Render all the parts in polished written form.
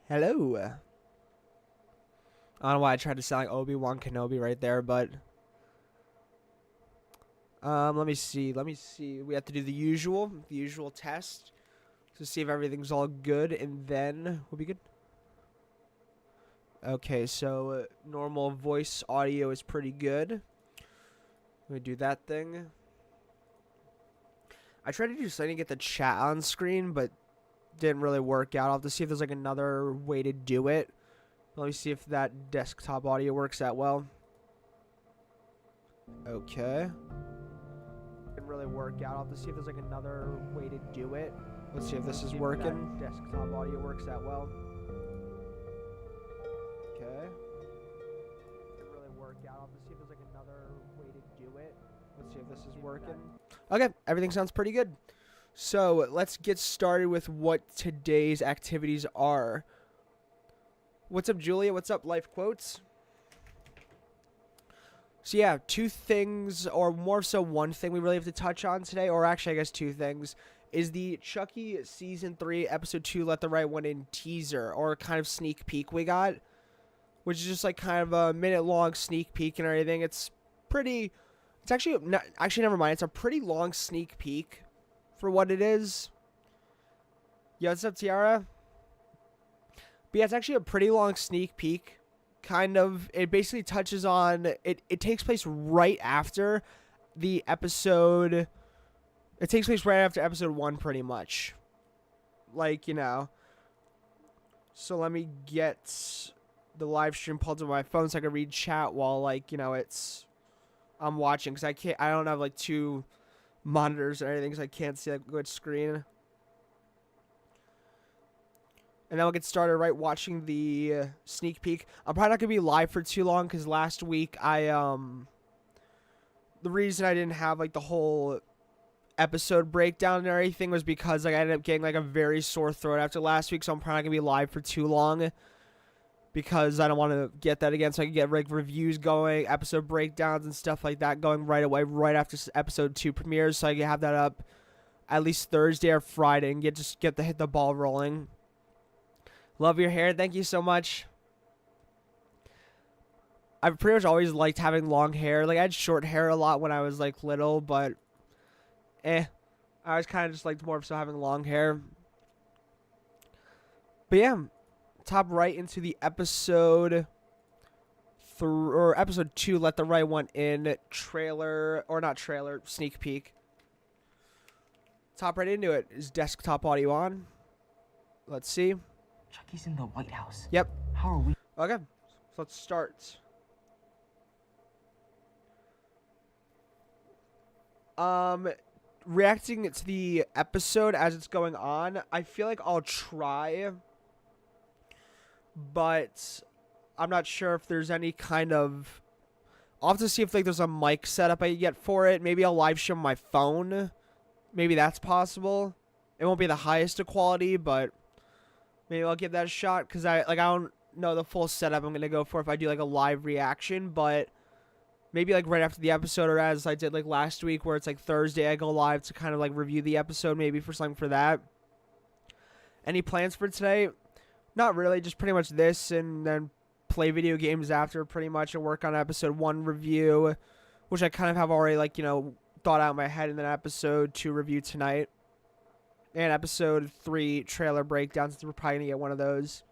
Hello. I don't know why I tried to sound like Obi-Wan Kenobi right there, but let me see. We have to do the usual test to see if everything's all good, and then we'll be good. Okay, so normal voice audio is pretty good. Let me do that thing. I tried to do something to get the chat on screen, but didn't really work out. I'll have to see if there's like another way to do it. Let me see if that desktop audio works that well. Okay. Didn't really work out. I'll have to see if there's like another way to do it. Let's see if this is working. Desktop audio works that well. Okay. Didn't really work out. I'll have to see if there's like another way to do it. Let's see if this is working. Okay, everything sounds pretty good. So let's get started with what today's activities are. What's up, Julia? What's up, Life Quotes? So yeah, two things, or more so one thing we really have to touch on today, or actually I guess two things, is the Chucky Season 3, Episode 2, Let the Right One In teaser, or kind of sneak peek we got, which is just like kind of a minute-long sneak peek and everything. It's pretty, it's actually, never mind, it's a pretty long sneak peek for what it is. Yo, what's up, Tiara? But yeah, it's actually a pretty long sneak peek. Kind of, it basically touches on, it takes place right after the episode. It takes place right after episode 1, pretty much. Like, you know. So let me get the live stream pulled up on my phone so I can read chat while, like, you know, I'm watching. Because I don't have, like, two monitors or anything, so I can't see, like, a good screen. And then we'll get started right watching the sneak peek. I'm probably not going to be live for too long because last week the reason I didn't have like the whole episode breakdown and everything was because like I ended up getting like a very sore throat after last week, so I'm probably not going to be live for too long because I don't want to get that again, so I can get like reviews going, episode breakdowns and stuff like that going right away, right after episode 2 premieres, so I can have that up at least Thursday or Friday and hit the ball rolling. Love your hair. Thank you so much. I've pretty much always liked having long hair. Like, I had short hair a lot when I was, like, little, but, I always kind of just liked more of so having long hair. But, yeah, top right into the episode 2, Let the Right One In, sneak peek. Top right into it. Is desktop audio on? Let's see. Chucky's in the White House. Yep. How are we? Okay, so let's start. Reacting to the episode as it's going on, I feel like I'll try, but I'm not sure if there's any kind of. I'll have to see if like there's a mic setup I can get for it. Maybe I'll live stream my phone. Maybe that's possible. It won't be the highest of quality, but maybe I'll give that a shot because I don't know the full setup I'm gonna go for if I do like a live reaction, but maybe like right after the episode or as I did like last week where it's like Thursday I go live to kind of like review the episode, maybe for something for that. Any plans for today? Not really, just pretty much this and then play video games after pretty much and work on episode 1 review, which I kind of have already like, you know, thought out in my head, and then episode 2 review tonight. And episode 3 trailer breakdowns. We're probably going to get one of those.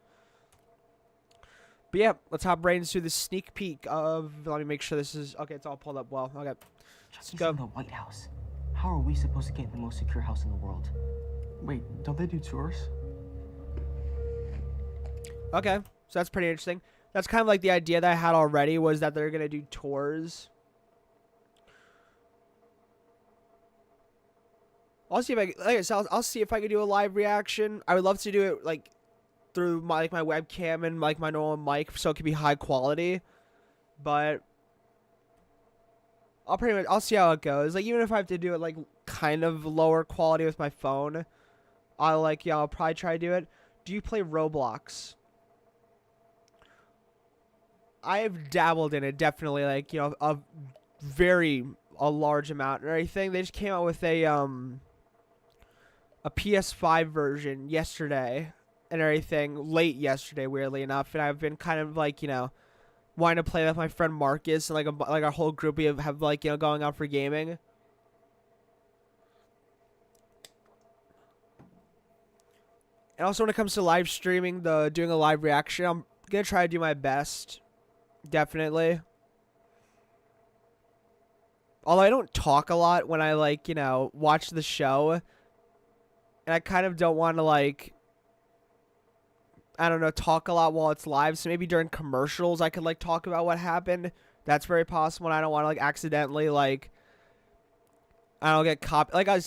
But yeah, let's hop right into the sneak peek of. Let me make sure this is. Okay, it's all pulled up well. Okay. Chucky's in the White House. How are we supposed to get in the most secure house in the world? Wait, don't they do tours? Okay, so that's pretty interesting. That's kind of like the idea that I had already was that they're going to do tours. I'll see if I'll see if I can do a live reaction. I would love to do it like through my webcam and like my normal mic, so it could be high quality. But I'll see how it goes. Like even if I have to do it like kind of lower quality with my phone, I'll probably try to do it. Do you play Roblox? I've dabbled in it, definitely, like, you know, a large amount and everything. They just came out with a PS5 version yesterday, and everything late yesterday, weirdly enough, and I've been kind of like, wanting to play with my friend Marcus and like our whole group we have like, going out for gaming. And also when it comes to live streaming, doing a live reaction, I'm gonna try to do my best. Definitely. Although I don't talk a lot when I like, watch the show. And I kind of don't want to like, I don't know, talk a lot while it's live. So maybe during commercials I could like talk about what happened. That's very possible. And I don't want to like accidentally like, I don't get like I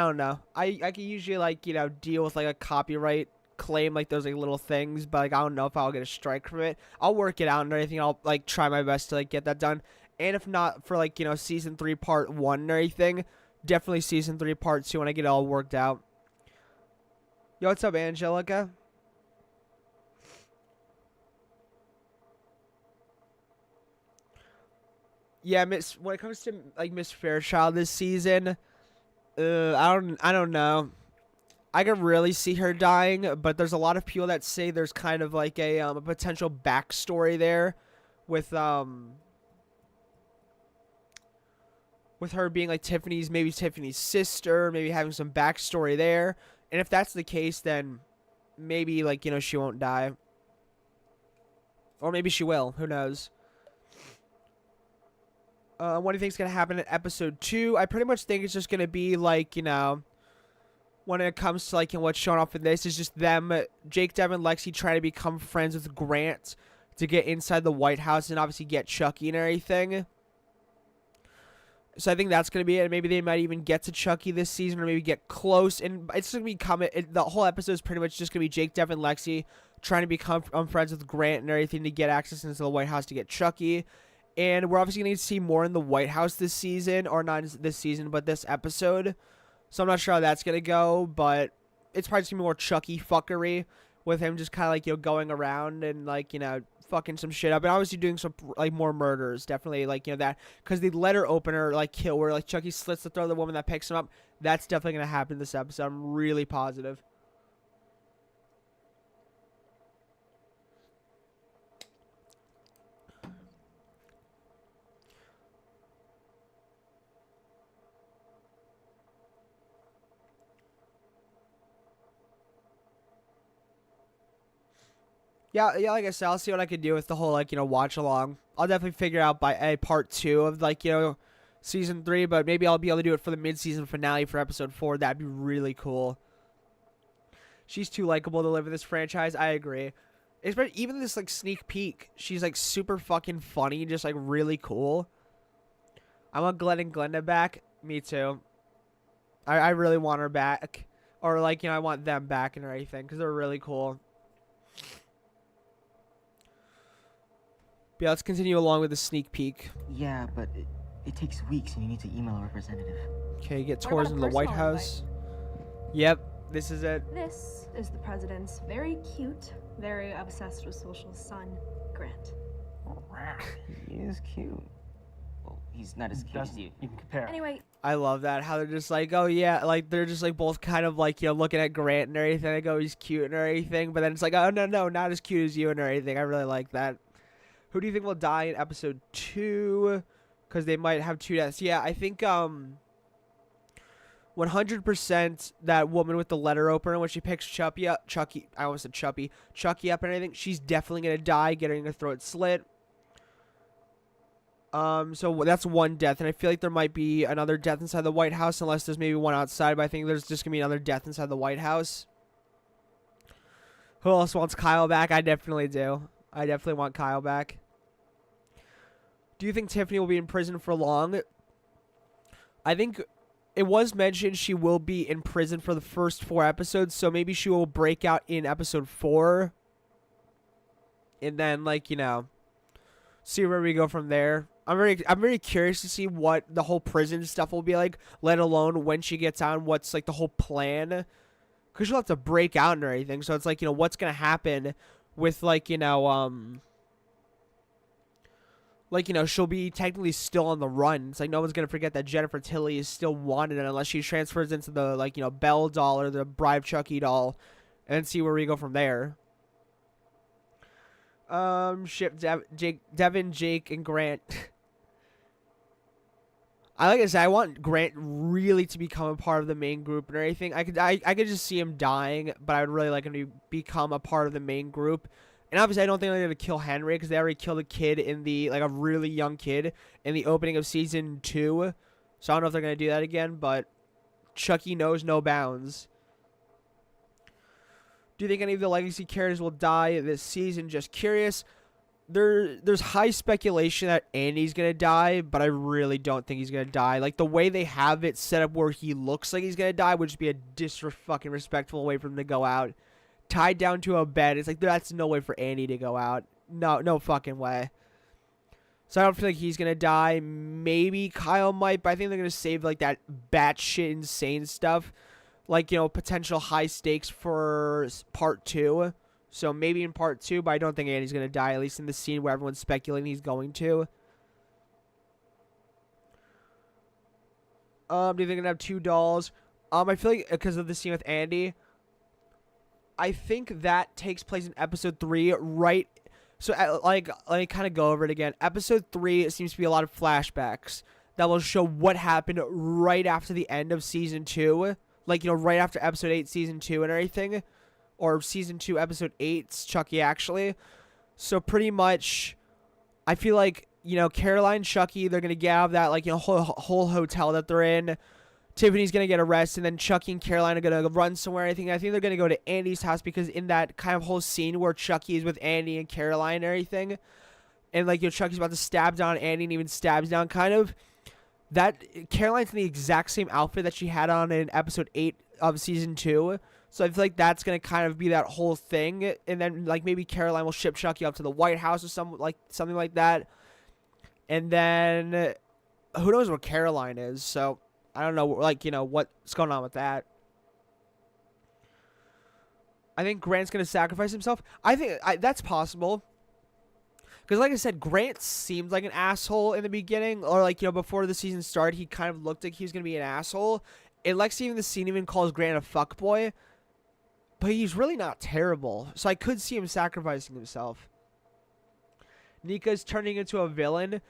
don't know. I can usually like, deal with like a copyright claim, like those like little things, but like I don't know if I'll get a strike from it. I'll work it out and everything. I'll like try my best to like get that done. And if not for like, season 3 part 1 and everything, definitely season 3 part 2 when I get it all worked out. Yo, what's up, Angelica? Yeah, when it comes to like Miss Fairchild this season, I don't know. I can really see her dying, but there's a lot of people that say there's kind of like a potential backstory there with her being like maybe Tiffany's sister, maybe having some backstory there. And if that's the case, then maybe like, she won't die. Or maybe she will, who knows. What do you think is going to happen in episode 2? I pretty much think it's just going to be like, when it comes to like what's shown off in this, is just them, Jake, Devin, Lexi trying to become friends with Grant to get inside the White House and obviously get Chucky and everything. So I think that's going to be it. Maybe they might even get to Chucky this season or maybe get close. And it's going to be the whole episode is pretty much just going to be Jake, Devin, Lexi trying to become friends with Grant and everything to get access into the White House to get Chucky. And we're obviously going to see more in the White House this season, or not this season, but this episode. So I'm not sure how that's going to go, but it's probably just going to be more Chucky fuckery with him just kind of like, going around and like, fucking some shit up. And obviously doing some like more murders, definitely like, that. Because the letter opener like kill where like Chucky slits the throat of the woman that picks him up, that's definitely going to happen in this episode. I'm really positive. Yeah, like I said, I'll see what I can do with the whole, like, watch along. I'll definitely figure out by a part 2 of, like, season 3, but maybe I'll be able to do it for the mid-season finale for episode 4. That'd be really cool. She's too likable to live in this franchise. I agree. Even this, like, sneak peek, she's, like, super fucking funny, just, like, really cool. I want Glenn and Glenda back. Me too. I really want her back. Or, like, I want them back and everything, because they're really cool. But yeah, let's continue along with the sneak peek. Yeah, but it takes weeks and you need to email a representative. Okay, get tours in the White House. Yep, this is it. This is the president's very cute, very obsessed with social son, Grant. He is cute. Well, he's not as cute as you. You can compare. Anyway, I love that, how they're just like, oh yeah, like they're just like both kind of like, looking at Grant and everything. They go, he's cute and everything, but then it's like, oh no, not as cute as you and everything. I really like that. Who do you think will die in episode 2? Because they might have 2 deaths. Yeah, I think 100% that woman with the letter opener when she picks Chucky up and everything, she's definitely going to die, getting her throat slit. So that's one death, and I feel like there might be another death inside the White House, unless there's maybe one outside, but I think there's just going to be another death inside the White House. Who else wants Kyle back? I definitely do. I definitely want Kyle back. Do you think Tiffany will be in prison for long? I think it was mentioned she will be in prison for the first 4 episodes, so maybe she will break out in episode 4. And then, like, see where we go from there. I'm very curious to see what the whole prison stuff will be like, let alone when she gets out, what's, like, the whole plan. Because she'll have to break out and everything, so it's like, what's going to happen with, like, she'll be technically still on the run. It's like no one's going to forget that Jennifer Tilly is still wanted unless she transfers into the, like, Belle doll or the Bride Chucky doll and see where we go from there. Ship Devin, Jake, and Grant. Like I said, I want Grant really to become a part of the main group and everything. I could just see him dying, but I would really like him to become a part of the main group. And obviously, I don't think they're gonna kill Henry because they already killed a kid in the a really young kid in the opening of season 2. So I don't know if they're gonna do that again. But Chucky knows no bounds. Do you think any of the legacy characters will die this season? Just curious. There's high speculation that Andy's gonna die, but I really don't think he's gonna die. Like the way they have it set up, where he looks like he's gonna die, would just be a fucking respectful way for him to go out, tied down to a bed. It's like that's no way for Andy to go out. No fucking way. So I don't feel like he's gonna die. Maybe Kyle might, but I think they're gonna save like that batshit insane stuff. Like, potential high stakes for part 2. So maybe in part 2, but I don't think Andy's going to die, at least in the scene where everyone's speculating he's going to. Do you think they're going to have 2 dolls? I feel like because of the scene with Andy, I think that takes place in episode 3, right? So, let me kind of go over it again. Episode 3, it seems to be a lot of flashbacks that will show what happened right after the end of season 2. Like, right after episode 8, season 2 and everything. Or season 2, episode 8, Chucky, actually. So, pretty much, I feel like, Caroline, Chucky, they're going to get out of that, whole hotel that they're in. Tiffany's going to get arrested, and then Chucky and Caroline are going to run somewhere. I think they're going to go to Andy's house, because in that kind of whole scene where Chucky is with Andy and Caroline and everything, and, Chucky's about to stab down Andy and even stabs down, kind of, that Caroline's in the exact same outfit that she had on in episode 8 of season 2. So I feel like that's going to kind of be that whole thing. And then maybe Caroline will ship Chucky up to the White House or something like that. And then who knows where Caroline is. So I don't know what's going on with that. I think Grant's going to sacrifice himself. I think that's possible. Because, like I said, Grant seemed like an asshole in the beginning. Or, before the season started, he kind of looked like he was going to be an asshole. And Lex even the scene even calls Grant a fuckboy. But he's really not terrible. So I could see him sacrificing himself. Nika's turning into a villain.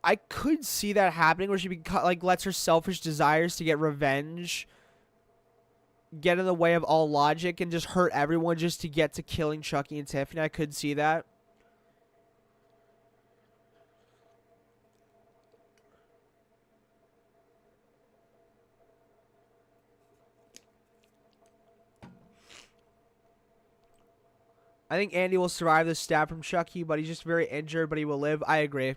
I could see that happening, where she lets her selfish desires to get revenge get in the way of all logic and just hurt everyone just to get to killing Chucky and Tiffany. I could see that. I think Andy will survive the stab from Chucky, but he's just very injured, but he will live. I agree.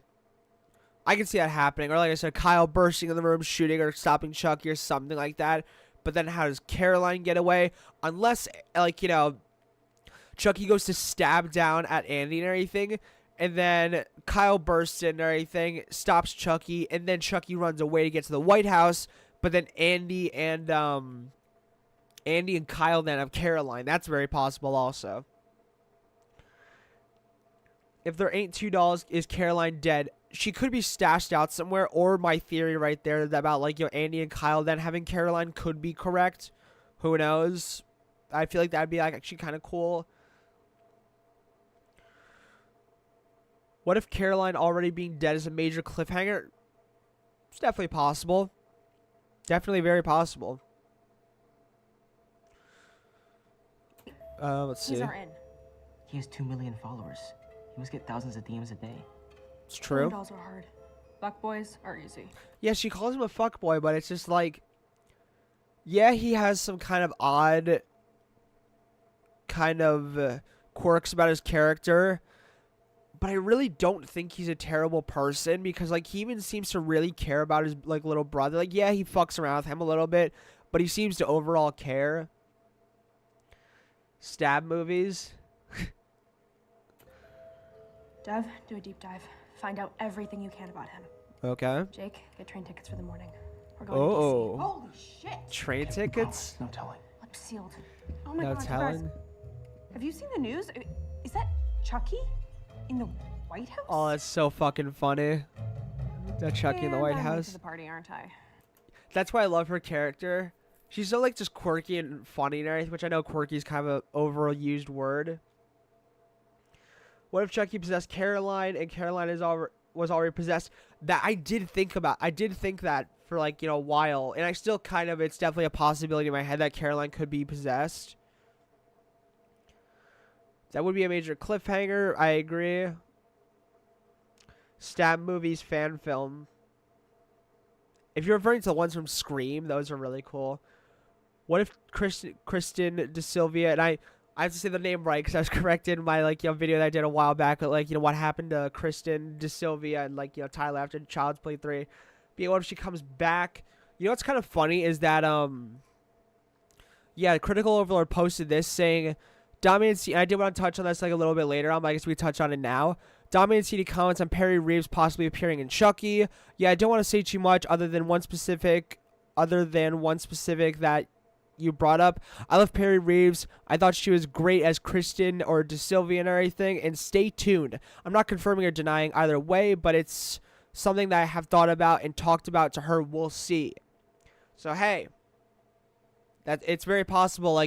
I can see that happening. Or like I said, Kyle bursting in the room, shooting or stopping Chucky or something like that. But then how does Caroline get away? Unless, Chucky goes to stab down at Andy and everything. And then Kyle bursts in and everything, stops Chucky. And then Chucky runs away to get to the White House. But then Andy and Kyle then have Caroline. That's very possible also. If there ain't $2, is Caroline dead? She could be stashed out somewhere, or my theory right there about Andy and Kyle then having Caroline could be correct. Who knows? I feel like that'd be actually kind of cool. What if Caroline already being dead is a major cliffhanger? It's definitely possible. Definitely very possible. Let's see. He's our in. He has 2 million followers. He must get thousands of DMs a day. It's true. Dolls are hard. Fuckboys are easy. Yeah, she calls him a fuckboy, but it's just yeah, he has some kind of odd quirks about his character, but I really don't think he's a terrible person, because he even seems to really care about his little brother. Yeah, he fucks around with him a little bit, but he seems to overall care. Stab movies. Dev, do a deep dive. Find out everything you can about him. Okay. Jake, get train tickets for the morning. We're going to Oh. DC. Holy shit! Train tickets? No telling. Lips sealed. Oh my No god, you telling. guys. Have you seen the news? Is that Chucky in the White House? Oh, that's so fucking funny. That Chucky in the And White I'm late House. to the party, aren't I? That's why I love her character. She's so like just quirky and funny and everything, which I know quirky is kind of an overused word. What if Chucky possessed Caroline and Caroline was already possessed? That I did think about. I did think that for like, a while, and I still kind of, it's definitely a possibility in my head that Caroline could be possessed. That would be a major cliffhanger. I agree. Stab movies fan film. If you're referring to the ones from Scream, those are really cool. What if Kristen DeSilvia, and I have to say the name right because I was corrected in my video that I did a while back. What happened to Kristen DeSilvia and Tyler after Child's Play 3. But what if she comes back? What's kind of funny is that Critical Overlord posted this saying, Dominated C. I did want to touch on this a little bit later on, but I guess we touch on it now. Dominated CD comments on Perry Reeves possibly appearing in Chucky. Yeah, I don't want to say too much other than one specific that you brought up. I love Perry Reeves. I thought she was great as Kristen or DeSilvia and everything. And stay tuned. I'm not confirming or denying either way, but it's something that I have thought about and talked about to her. We'll see. So hey, it's very possible.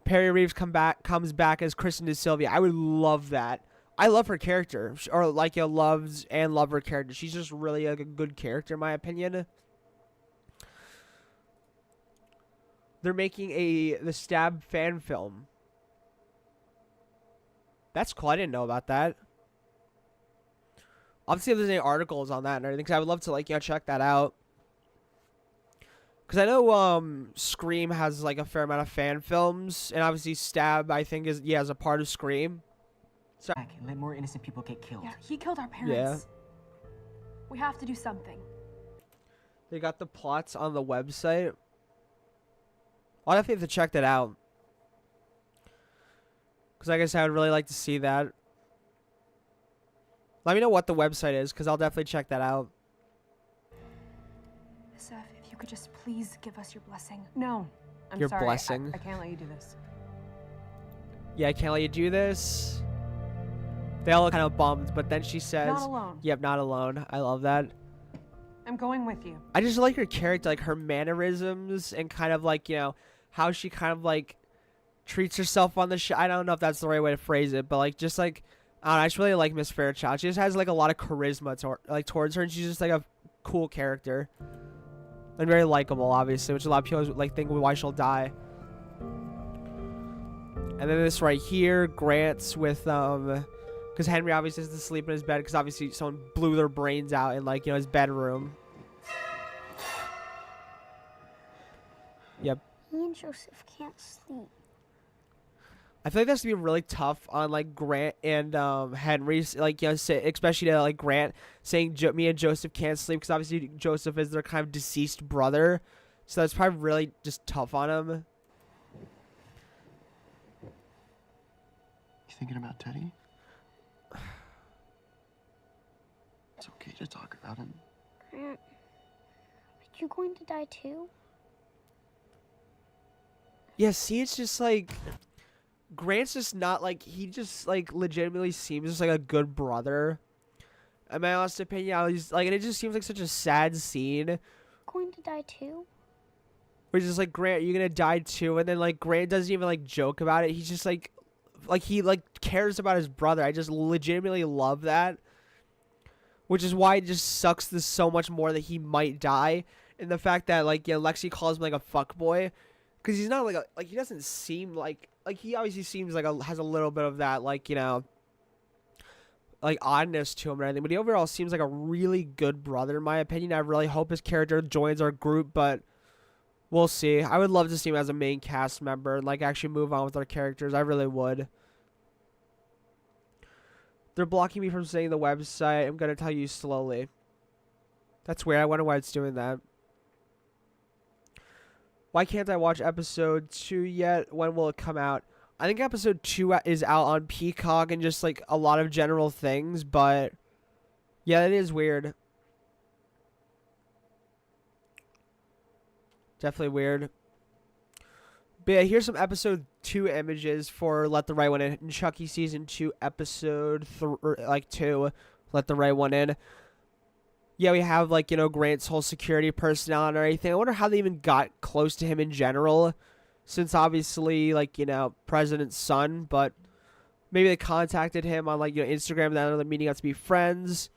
Perry Reeves comes back as Kristen DeSilvia. I would love that. I love her character, or love her character. She's just really a good character, in my opinion. They're making the Stab fan film. That's cool. I didn't know about that. Obviously, if there's any articles on that and everything, because I would love to check that out. Because I know Scream has a fair amount of fan films, and obviously Stab I think is a part of Scream. So Back and let more innocent people get killed. Yeah, he killed our parents. Yeah. We have to do something. They got the plots on the website. I'll definitely have to check that out. Because I guess I would really like to see that. Let me know what the website is, because I'll definitely check that out. Seth, if you could just please give us your blessing. No, I'm Your sorry. blessing? I can't let you do this. Yeah, I can't let you do this. They all look kind of bummed, but then she says, Not alone. Yep, not alone. I love that. I'm going with you. I just like her character, her mannerisms, and kind of how she kind of treats herself on the show. I don't know if that's the right way to phrase it, but I don't know, I just really like Miss Fairchild. She just has a lot of charisma towards her, and she's just a cool character and very likable, obviously, which a lot of people think why she'll die. And then this right here, Grant's with because Henry obviously has to sleep in his bed because obviously someone blew their brains out in his bedroom. Yep. Me and Joseph can't sleep. I feel like that's gonna be really tough on Grant and Henry, especially to Grant saying me and Joseph can't sleep because obviously Joseph is their kind of deceased brother, so that's probably really just tough on him. You thinking about Teddy? It's okay to talk about him. Grant, are you going to die too? Yeah, see, it's just Grant's just not he just legitimately seems just a good brother. In my honest opinion, he's and it just seems like such a sad scene. Going to die too? Where he's just Grant, you're gonna die too, and then Grant doesn't even joke about it. He's just he cares about his brother. I just legitimately love that. Which is why it just sucks this so much more that he might die, and the fact that Lexi calls him a fuckboy. Because he's not he doesn't seem he obviously seems has a little bit of that oddness to him and everything, but he overall seems like a really good brother in my opinion. I really hope his character joins our group, but we'll see. I would love to see him as a main cast member and actually move on with our characters. I really would. They're blocking me from saying the website. I'm gonna tell you slowly. That's weird. I wonder why it's doing that. Why can't I watch episode 2 yet? When will it come out? I think episode 2 is out on Peacock and just a lot of general things, but yeah, it is weird. Definitely weird. But yeah, here's some episode 2 images for Let the Right One In. Chucky season 2 episode 2. Let the Right One In. yeah, we have like, Grant's whole security personnel and everything. I wonder how they even got close to him in general, since obviously like, president's son, but maybe they contacted him on like, Instagram, and then they're meeting up to be friends.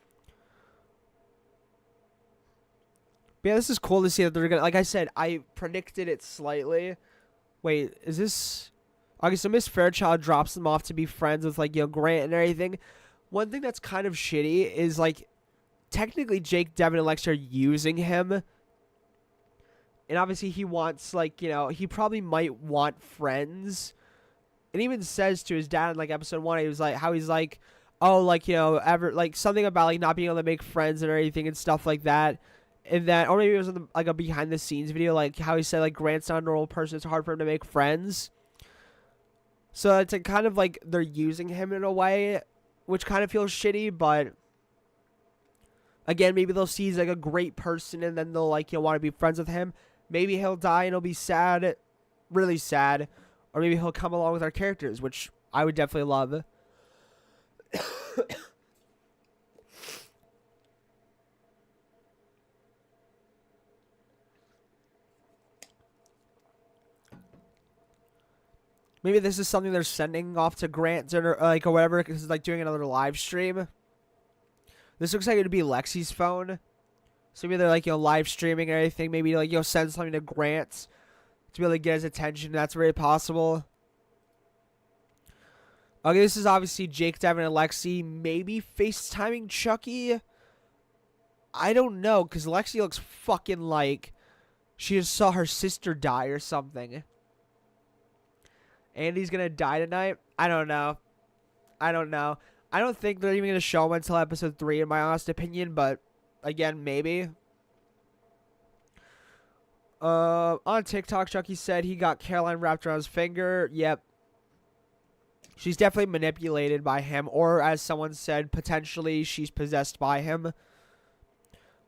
But yeah, this is cool to see that they're gonna, like I said, I predicted it slightly. Wait, is this? Okay, so Miss Fairchild drops them off to be friends with like, Grant and everything. One thing that's kind of shitty is like, technically Jake, Devin, and Lex are using him. And obviously he wants like, he probably might want friends. And even says to his dad in like episode 1, he was like, how he's like, oh, like, ever like something about like not being able to make friends and everything and stuff like that. And then, or maybe it was in like a behind the scenes video, like how he said like Grant's not a normal person, it's hard for him to make friends. So it's like kind of like they're using him in a way, which kind of feels shitty, but again, maybe they'll see he's like a great person and then they'll like, want to be friends with him. Maybe he'll die and he'll be sad, really sad. Or maybe he'll come along with our characters, which I would definitely love. Maybe this is something they're sending off to Grant or like or whatever, because it's like doing another live stream. This looks like it'd be Lexi's phone. So maybe they're like, live streaming and everything. Maybe like, send something to Grant to be able to get his attention. That's very possible. Okay, this is obviously Jake, Devin, and Lexi. Maybe FaceTiming Chucky? I don't know, because Lexi looks fucking like she just saw her sister die or something. Andy's gonna die tonight? I don't know. I don't think they're even gonna show him until episode 3, in my honest opinion, but again, maybe. On TikTok, Chucky said he got Caroline wrapped around his finger. Yep. She's definitely manipulated by him, or as someone said, potentially she's possessed by him.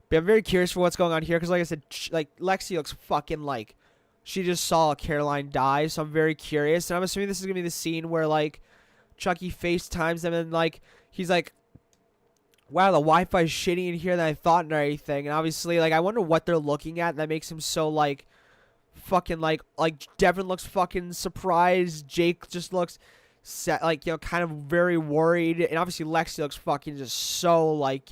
But I'm very curious for what's going on here, because like I said, like Lexi looks fucking like she just saw Caroline die, so I'm very curious. And I'm assuming this is gonna be the scene where like Chucky FaceTimes them and like he's like, wow, the Wi-Fi is shitty in here than I thought and everything. And obviously, like, I wonder what they're looking at that makes him so like fucking like Devin looks fucking surprised. Jake just looks set, like, kind of very worried. And obviously Lexi looks fucking just so like,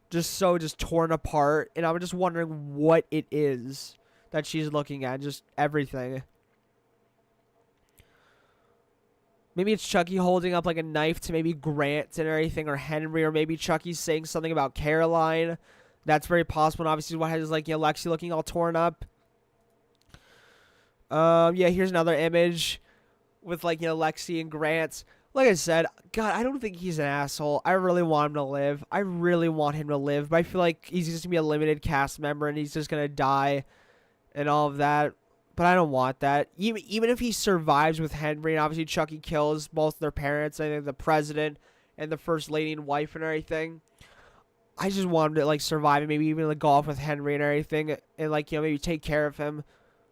just torn apart. And I'm just wondering what it is that she's looking at. Just everything. Maybe it's Chucky holding up like a knife to maybe Grant and everything, or Henry, or maybe Chucky's saying something about Caroline. That's very possible. And obviously what has like, Lexi looking all torn up. Yeah, here's another image with like, Lexi and Grant. Like I said, God, I don't think he's an asshole. I really want him to live. I really want him to live. But I feel like he's just going to be a limited cast member and he's just going to die and all of that. But I don't want that. Even if he survives with Henry, and obviously Chucky kills both their parents, I think the president and the first lady and wife and everything. I just want him to like survive and maybe even like go off with Henry and everything, and like, maybe take care of him.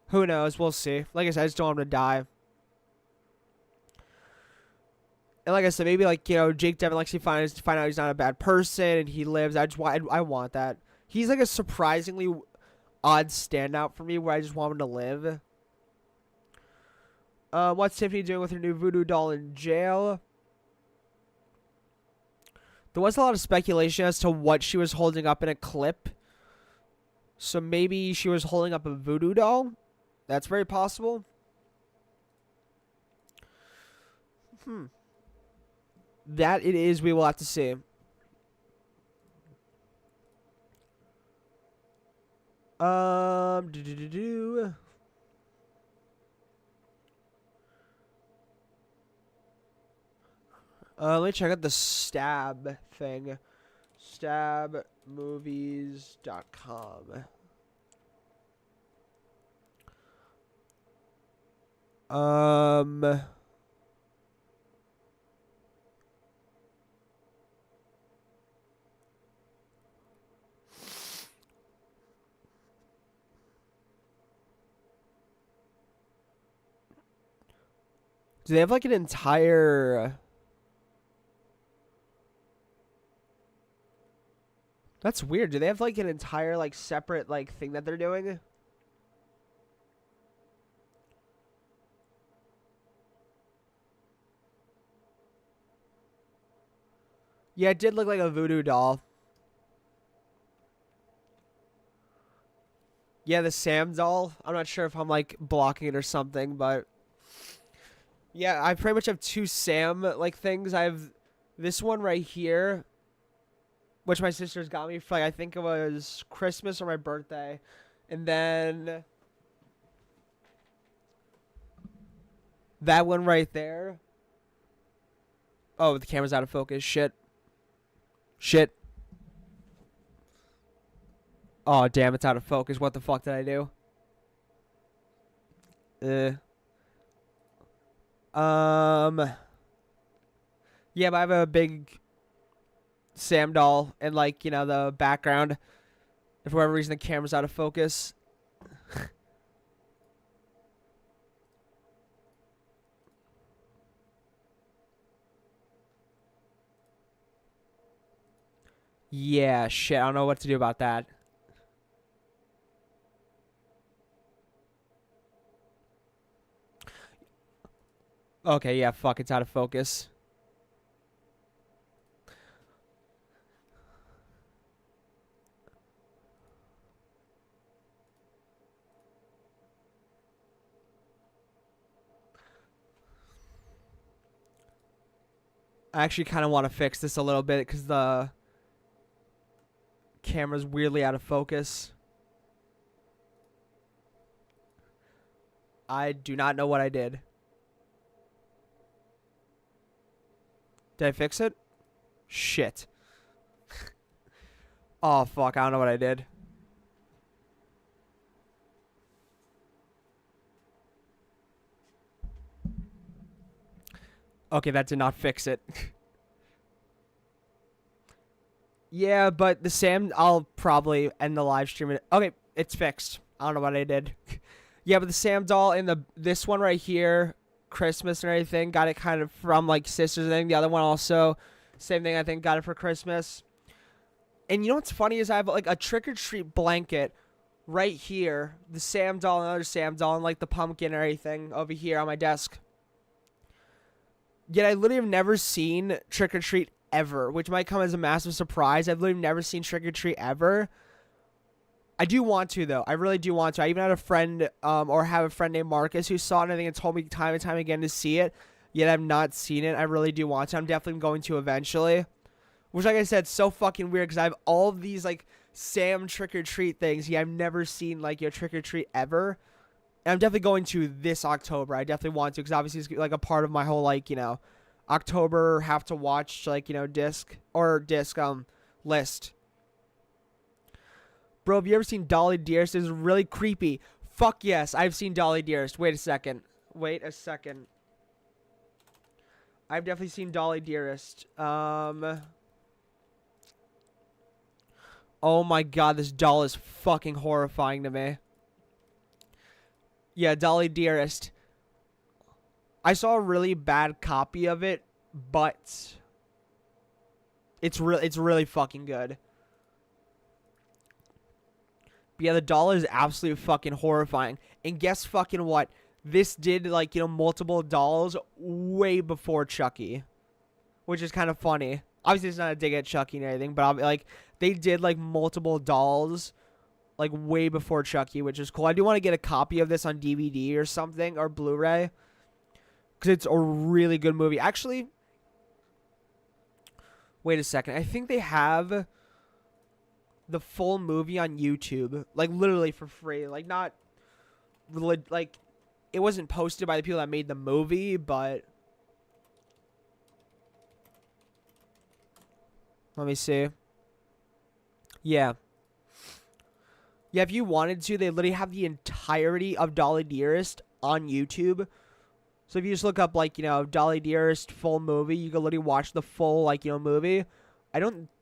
Who knows? We'll see. Like I said, I just don't want him to die. And like I said, maybe like, Jake, Devin, Lexi find out he's not a bad person and he lives. I want that. He's like a surprisingly odd standout for me, where I just want him to live. What's Tiffany doing with her new voodoo doll in jail? There was a lot of speculation as to what she was holding up in a clip. So maybe she was holding up a voodoo doll? That's very possible. That it is, we will have to see. Let me check out the Stab thing. Stabmovies.com. Do they have like an entire... That's weird. Do they have like an entire like separate like thing that they're doing? Yeah, it did look like a voodoo doll. Yeah, the Sam doll. I'm not sure if I'm like blocking it or something, but yeah, I pretty much have two Sam like things. I have this one right here, which my sister's got me for like, I think it was Christmas or my birthday. And then that one right there. Oh, the camera's out of focus. Shit. Oh, damn, it's out of focus. What the fuck did I do? Yeah, but I have a big Sam doll and like, you know, the background. If for whatever reason the camera's out of focus. Yeah, shit. I don't know what to do about that. Okay, yeah, fuck, it's out of focus. I actually kind of want to fix this a little bit because the camera's weirdly out of focus. I do not know what I did. Did I fix it? Shit. Oh, fuck. I don't know what I did. Okay, that did not fix it. Yeah, but the Sam, I'll probably end the live stream. Okay, it's fixed. I don't know what I did. Yeah, but the Sam doll and this one right here, Christmas and everything, got it kind of from like sisters and everything. The other one also, same thing, I think, got it for Christmas. And you know what's funny is I have like a trick-or-treat blanket right here, the Sam doll and another Sam doll and like the pumpkin and everything over here on my desk. Yet I literally have never seen trick-or-treat ever, which might come as a massive surprise. I've literally never seen trick-or-treat ever. I do want to, though. I really do want to. I even had a friend, or have a friend named Marcus who saw it and I think and told me time and time again to see it. Yet I've not seen it. I really do want to. I'm definitely going to eventually. Which, like I said, so fucking weird because I have all of these, like, Sam trick-or-treat things. Yeah, I've never seen, like, your trick-or-treat ever. And I'm definitely going to this October. I definitely want to because obviously it's, like, a part of my whole, like, you know, October have to watch, like, you know, disc list. Bro, have you ever seen Dolly Dearest? It's really creepy. Fuck yes, I've seen Dolly Dearest. Wait a second. I've definitely seen Dolly Dearest. Oh my god, this doll is fucking horrifying to me. Yeah, Dolly Dearest. I saw a really bad copy of it, but it's really fucking good. But yeah, the doll is absolutely fucking horrifying. And guess fucking what? This did, like, you know, multiple dolls way before Chucky. Which is kind of funny. Obviously, it's not a dig at Chucky and anything, but, like, they did, like, multiple dolls, like, way before Chucky, which is cool. I do want to get a copy of this on DVD or something, or Blu-ray. Because it's a really good movie. Actually, wait a second. I think they have the full movie on YouTube, like literally for free, like not like it wasn't posted by the people that made the movie, but let me see. Yeah, if you wanted to, they literally have the entirety of Dolly Dearest on YouTube. So if you just look up, like, you know, Dolly Dearest full movie, you can literally watch the full, like, you know, movie.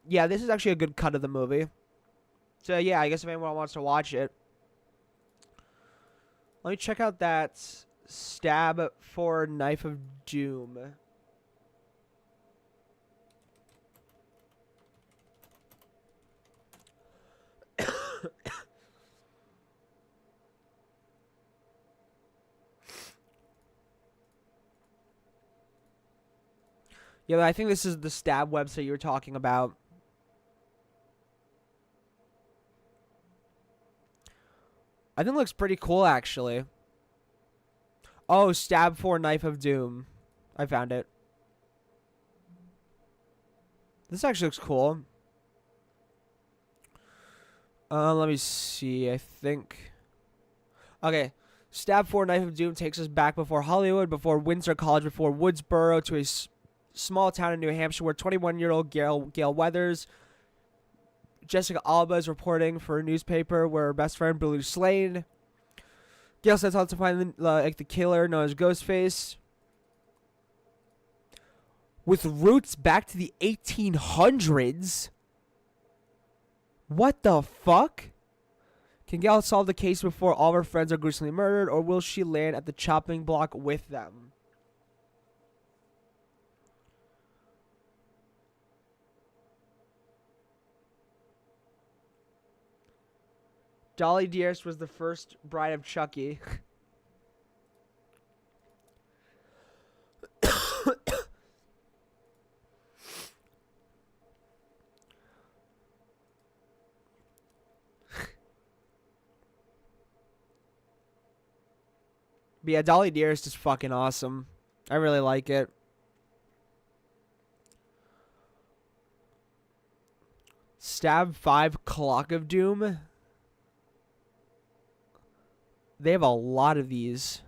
Yeah, this is actually a good cut of the movie. So, yeah, I guess if anyone wants to watch it. Let me check out that Stab for Knife of Doom. Yeah, I think this is the stab website you were talking about. I think it looks pretty cool, actually. Oh, Stab 4 Knife of Doom. I found it. This actually looks cool. Let me see. I think... Okay. Stab 4 Knife of Doom takes us back before Hollywood, before Windsor College, before Woodsboro, to a small town in New Hampshire where 21-year-old Gail Weathers, Jessica Alba, is reporting for a newspaper where her best friend Billy slain. Gail sets out to find the killer known as Ghostface, with roots back to the 1800s. What the fuck? Can Gail solve the case before all her friends are gruesomely murdered, or will she land at the chopping block with them? Dolly Dearest was the first bride of Chucky. But yeah, Dolly Dearest is fucking awesome. I really like it. Stab 5 Clock of Doom. They have a lot of these.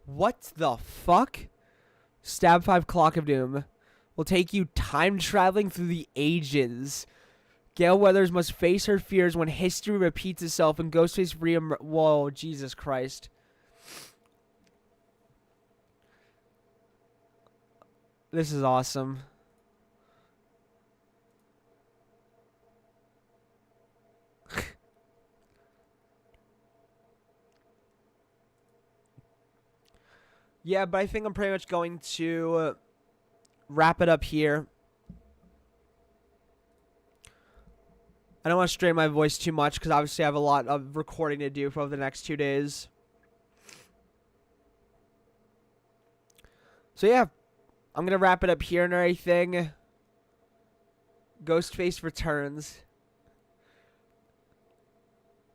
What the fuck? Stab 5 Clock of Doom will take you time traveling through the ages. Gail Weathers must face her fears when history repeats itself and Ghostface Whoa, Jesus Christ. This is awesome. Yeah, but I think I'm pretty much going to wrap it up here. I don't want to strain my voice too much because obviously I have a lot of recording to do for over the next 2 days. So yeah, I'm going to wrap it up here and everything. Ghostface returns.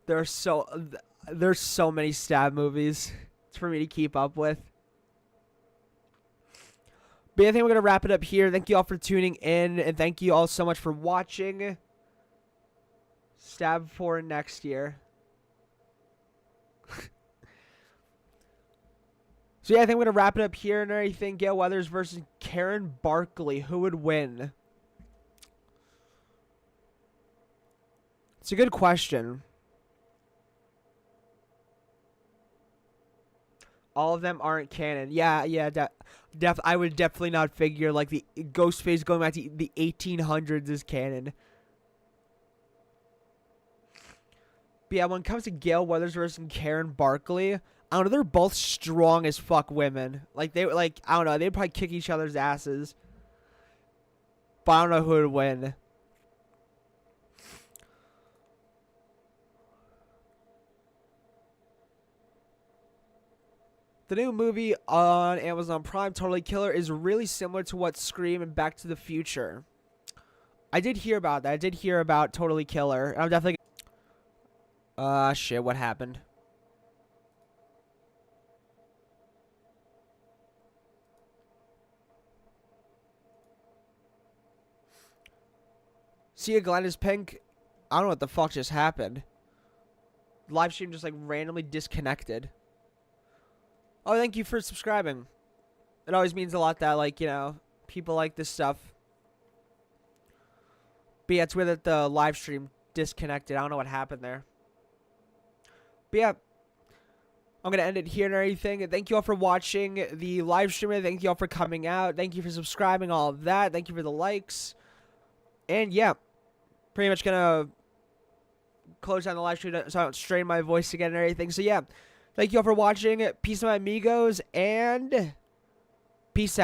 There's so many stab movies for me to keep up with. But yeah, I think we're going to wrap it up here. Thank you all for tuning in, and thank you all so much for watching. Stab 4 next year. So yeah, I think we're going to wrap it up here and everything. Gail Weathers versus Karen Barkley. Who would win? It's a good question. All of them aren't canon. Yeah, I would definitely not figure like the Ghostface going back to the 1800s is canon. But yeah, when it comes to Gail Weathers versus Karen Barkley, I don't know, they're both strong as fuck women. Like I don't know, they'd probably kick each other's asses. But I don't know who would win. The new movie on Amazon Prime, Totally Killer, is really similar to what Scream and Back to the Future. I did hear about that. I did hear about Totally Killer. I'm definitely... shit, what happened? See, Glenn is pink. I don't know what the fuck just happened. Live stream just like randomly disconnected. Oh, thank you for subscribing. It always means a lot that, like, you know, people like this stuff. But yeah, it's weird that the live stream disconnected. I don't know what happened there. But yeah, I'm going to end it here and everything. And thank you all for watching the live stream. Thank you all for coming out. Thank you for subscribing, all of that. Thank you for the likes. And yeah, pretty much going to close down the live stream so I don't strain my voice again and everything. So yeah. Thank you all for watching. Peace, my amigos, and peace out.